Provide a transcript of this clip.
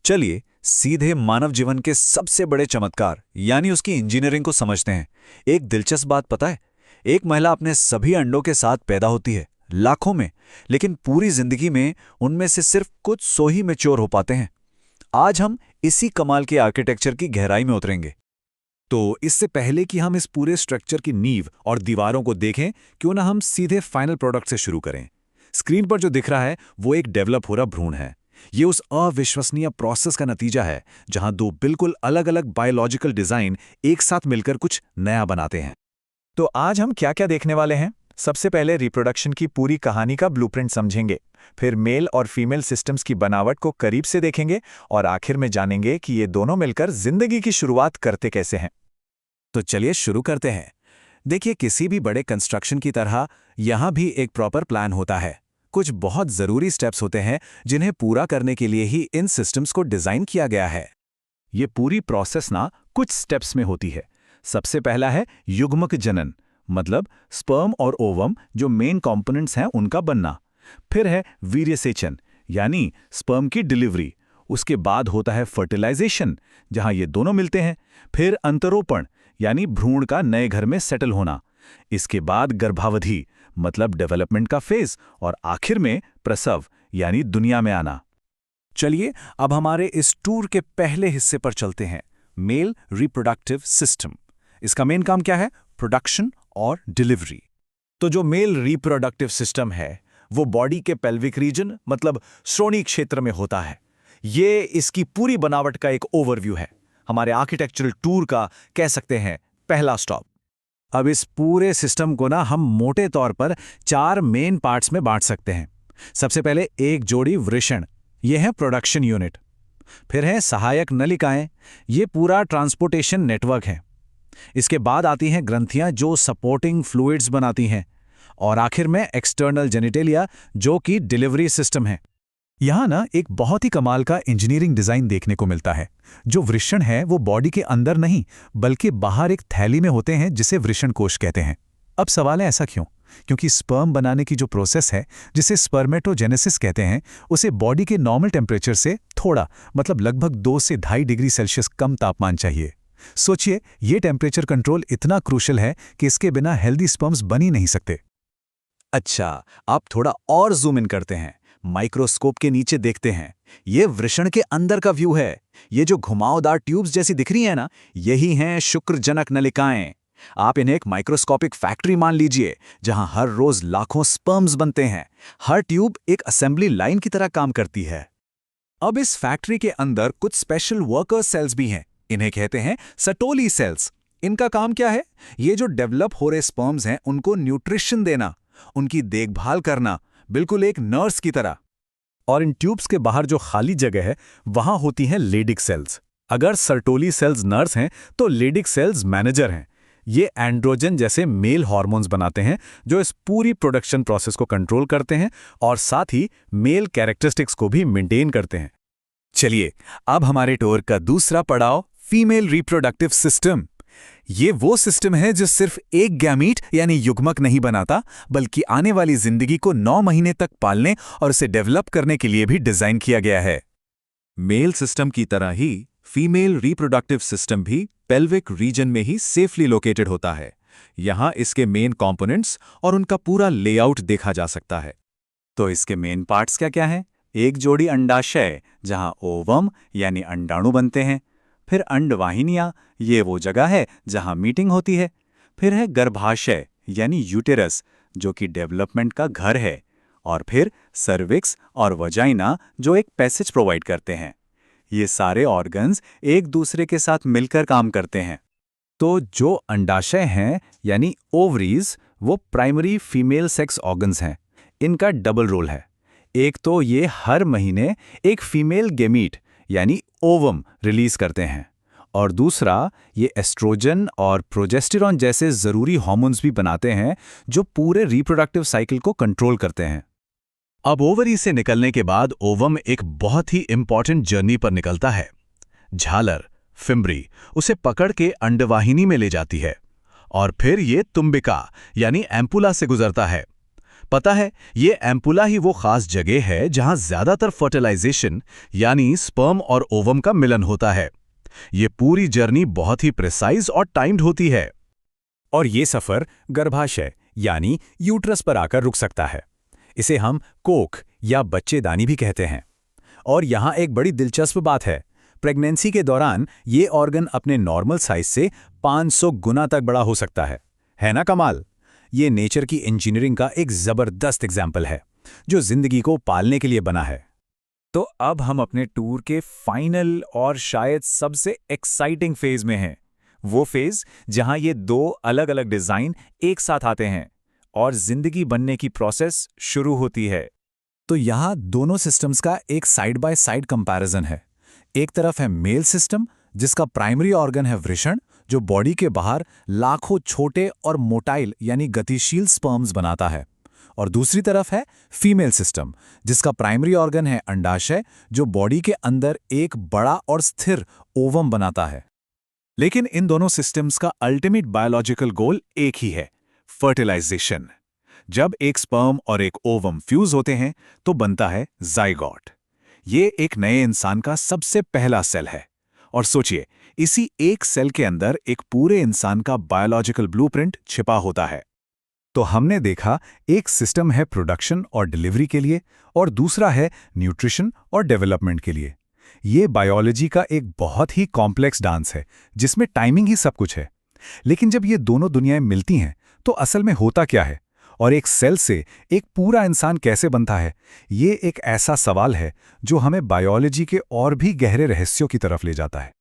चलिए सीधे मानव जीवन के सबसे बड़े चमत्कार यानी उसकी इंजीनियरिंग को समझते हैं। एक दिलचस्प बात पता है, एक महिला अपने सभी अंडों के साथ पैदा होती है, लाखों में, लेकिन पूरी जिंदगी में उनमें से सिर्फ कुछ 100 ही मैच्योर हो पाते हैं। आज हम इसी कमाल के आर्किटेक्चर की गहराई में उतरेंगे। तो इससे पहले कि हम इस पूरे स्ट्रक्चर की नींव और दीवारों को देखें, क्यों ना हम सीधे फाइनल प्रोडक्ट से शुरू करें। स्क्रीन पर जो दिख रहा है वो एक डेवलप हो रहा भ्रूण है। ये उस अविश्वसनीय प्रोसेस का नतीजा है जहां दो बिल्कुल अलग अलग बायोलॉजिकल डिजाइन एक साथ मिलकर कुछ नया बनाते हैं। तो आज हम क्या क्या देखने वाले हैं? सबसे पहले रिप्रोडक्शन की पूरी कहानी का ब्लूप्रिंट समझेंगे, फिर मेल और फीमेल सिस्टम्स की बनावट को करीब से देखेंगे और आखिर में जानेंगे कि ये दोनों मिलकर जिंदगी की शुरुआत करते कैसे हैं। तो चलिए शुरू करते हैं। देखिए, किसी भी बड़े कंस्ट्रक्शन की तरह यहां भी एक प्रॉपर प्लान होता है। कुछ बहुत जरूरी स्टेप्स होते हैं जिन्हें पूरा करने के लिए ही इन सिस्टम्स को डिजाइन किया गया है। ये पूरी प्रोसेस ना कुछ स्टेप्स में होती है। सबसे पहला है युग्मक जनन, मतलब स्पर्म और ओवम जो मेन कंपोनेंट्स हैं उनका बनना। फिर है वीर्यसेचन, यानी स्पर्म की डिलीवरी। उसके बाद होता है फर्टिलाइजेशन, जहां ये दोनों मिलते हैं। फिर अंतरोपण, यानी भ्रूण का नए घर में सेटल होना। इसके बाद गर्भावधि, मतलब डेवलपमेंट का फेज। और आखिर में प्रसव, यानी दुनिया में आना। चलिए अब हमारे इस टूर के पहले हिस्से पर चलते हैं, मेल रिप्रोडक्टिव सिस्टम। इसका मेन काम क्या है? प्रोडक्शन और डिलीवरी। तो जो मेल रिप्रोडक्टिव सिस्टम है वो बॉडी के पेल्विक रीजन, मतलब श्रोणि क्षेत्र में होता है। ये इसकी पूरी बनावट का एक ओवरव्यू है, हमारे आर्किटेक्चरल टूर का कह सकते हैं पहला स्टॉप। अब इस पूरे सिस्टम को ना हम मोटे तौर पर 4 मेन पार्ट्स में बांट सकते हैं। सबसे पहले एक जोड़ी वृषण, यह है प्रोडक्शन यूनिट। फिर है सहायक नलिकाएं, ये पूरा ट्रांसपोर्टेशन नेटवर्क है। इसके बाद आती हैं ग्रंथियां जो सपोर्टिंग फ्लूइड्स बनाती हैं। और आखिर में एक्सटर्नल जेनिटेलिया, जो कि डिलीवरी सिस्टम है। यहां ना एक बहुत ही कमाल का इंजीनियरिंग डिजाइन देखने को मिलता है। जो वृषण है वो बॉडी के अंदर नहीं बल्कि बाहर एक थैली में होते हैं, जिसे वृषण कोश कहते हैं। अब सवाल है, ऐसा क्यों? क्योंकि स्पर्म बनाने की जो प्रोसेस है, जिसे स्पर्मेटोजेनेसिस कहते हैं, उसे बॉडी के नॉर्मल टेम्परेचर से थोड़ा, मतलब लगभग 2 से 2.5 डिग्री सेल्सियस कम तापमान चाहिए। सोचिए, ये टेम्परेचर कंट्रोल इतना क्रूशल है कि इसके बिना हेल्दी स्पर्म्स बन ही नहीं सकते। अच्छा, आप थोड़ा और जूम इन करते हैं, माइक्रोस्कोप के नीचे देखते हैं। ये वृषण के अंदर का व्यू है। ये जो घुमावदार ट्यूब्स जैसी दिख रही है ना, यही हैं शुक्रजनक नलिकाएं। आप इन्हें एक माइक्रोस्कोपिक फैक्ट्री मान लीजिए, जहां हर रोज लाखों स्पर्म्स बनते हैं। हर ट्यूब एक असेंबली लाइन की तरह काम करती है। अब इस फैक्ट्री के अंदर कुछ स्पेशल वर्कर सेल्स भी हैं। इन्हें कहते हैं सटोली सेल्स। इनका काम क्या है? ये जो डेवलप हो रहे स्पर्म्स हैं उनको न्यूट्रिशन देना, उनकी देखभाल करना, बिल्कुल एक नर्स की तरह। और इन ट्यूब्स के बाहर जो खाली जगह है वहां होती हैं लेडिक सेल्स। अगर सर्टोली सेल्स नर्स हैं तो लेडिक सेल्स मैनेजर हैं। ये एंड्रोजन जैसे मेल हार्मोन्स बनाते हैं जो इस पूरी प्रोडक्शन प्रोसेस को कंट्रोल करते हैं और साथ ही मेल कैरेक्टरिस्टिक्स को भी मेंटेन करते हैं। चलिए अब हमारे टूर का दूसरा पड़ाव, फीमेल रिप्रोडक्टिव सिस्टम। ये वो सिस्टम है जो सिर्फ एक गैमीट यानी युग्मक नहीं बनाता, बल्कि आने वाली जिंदगी को 9 महीने तक पालने और उसे डेवलप करने के लिए भी डिजाइन किया गया है। मेल सिस्टम की तरह ही फीमेल रिप्रोडक्टिव सिस्टम भी पेल्विक रीजन में ही सेफली लोकेटेड होता है। यहां इसके मेन कंपोनेंट्स और उनका पूरा लेआउट देखा जा सकता है। तो इसके मेन पार्ट्स क्या क्या हैं? एक जोड़ी अंडाशय, जहां ओवम यानी अंडाणु बनते हैं। फिर अंडवाहिनियां, ये वो जगह है जहां मीटिंग होती है। फिर है गर्भाशय यानी यूटेरस, जो कि डेवलपमेंट का घर है। और फिर सर्विक्स और वजाइना, जो एक पैसेज प्रोवाइड करते हैं। ये सारे ऑर्गन्स एक दूसरे के साथ मिलकर काम करते हैं। तो जो अंडाशय हैं यानी ओवरीज, वो प्राइमरी फीमेल सेक्स ऑर्गन्स हैं। इनका डबल रोल है। एक तो ये हर महीने एक फीमेल गेमीट यानी ओवम रिलीज करते हैं, और दूसरा ये एस्ट्रोजन और प्रोजेस्टेरॉन जैसे जरूरी हार्मोन्स भी बनाते हैं जो पूरे रिप्रोडक्टिव साइकिल को कंट्रोल करते हैं। अब ओवरी से निकलने के बाद ओवम एक बहुत ही इंपॉर्टेंट जर्नी पर निकलता है। झालर, फिम्बरी, उसे पकड़ के अंडवाहिनी में ले जाती है और फिर ये तुम्बिका यानी एम्पुला से गुजरता है। पता है, ये एम्पुला ही वो खास जगह है जहां ज्यादातर फर्टिलाइजेशन यानी स्पर्म और ओवम का मिलन होता है। ये पूरी जर्नी बहुत ही प्रिसाइज और टाइम्ड होती है। और ये सफर गर्भाशय यानी यूट्रस पर आकर रुक सकता है। इसे हम कोख या बच्चेदानी भी कहते हैं। और यहाँ एक बड़ी दिलचस्प बात है, प्रेगनेंसी के दौरान ये ऑर्गन अपने नॉर्मल साइज से 500 गुना तक बड़ा हो सकता है ना कमाल? ये नेचर की इंजीनियरिंग का एक जबरदस्त एग्जाम्पल है जो जिंदगी को पालने के लिए बना है। तो अब हम अपने टूर के फाइनल और शायद सबसे एक्साइटिंग फेज में हैं। वो फेज जहां ये दो अलग अलग डिजाइन एक साथ आते हैं और जिंदगी बनने की प्रोसेस शुरू होती है। तो यहाँ दोनों सिस्टम्स का एक साइड बाय साइड कंपैरिजन है। एक तरफ है मेल सिस्टम जिसका प्राइमरी ऑर्गन है वृषण, जो बॉडी के बाहर लाखों छोटे और मोटाइल यानी गतिशील स्पर्म्स बनाता है। और दूसरी तरफ है फीमेल सिस्टम जिसका प्राइमरी ऑर्गन है अंडाशय, जो बॉडी के अंदर एक बड़ा और स्थिर ओवम बनाता है। लेकिन इन दोनों सिस्टम्स का अल्टीमेट बायोलॉजिकल गोल एक ही है, फर्टिलाइजेशन। जब एक स्पर्म और एक ओवम फ्यूज होते हैं तो बनता है जाइगोट। ये एक नए इंसान का सबसे पहला सेल है। और सोचिए, इसी एक सेल के अंदर एक पूरे इंसान का बायोलॉजिकल ब्लूप्रिंट छिपा होता है। तो हमने देखा, एक सिस्टम है प्रोडक्शन और डिलीवरी के लिए और दूसरा है न्यूट्रिशन और डेवलपमेंट के लिए। ये बायोलॉजी का एक बहुत ही कॉम्प्लेक्स डांस है जिसमें टाइमिंग ही सब कुछ है। लेकिन जब ये दोनों दुनियाएं मिलती हैं तो असल में होता क्या है, और एक सेल से एक पूरा इंसान कैसे बनता है, ये एक ऐसा सवाल है जो हमें बायोलॉजी के और भी गहरे रहस्यों की तरफ ले जाता है।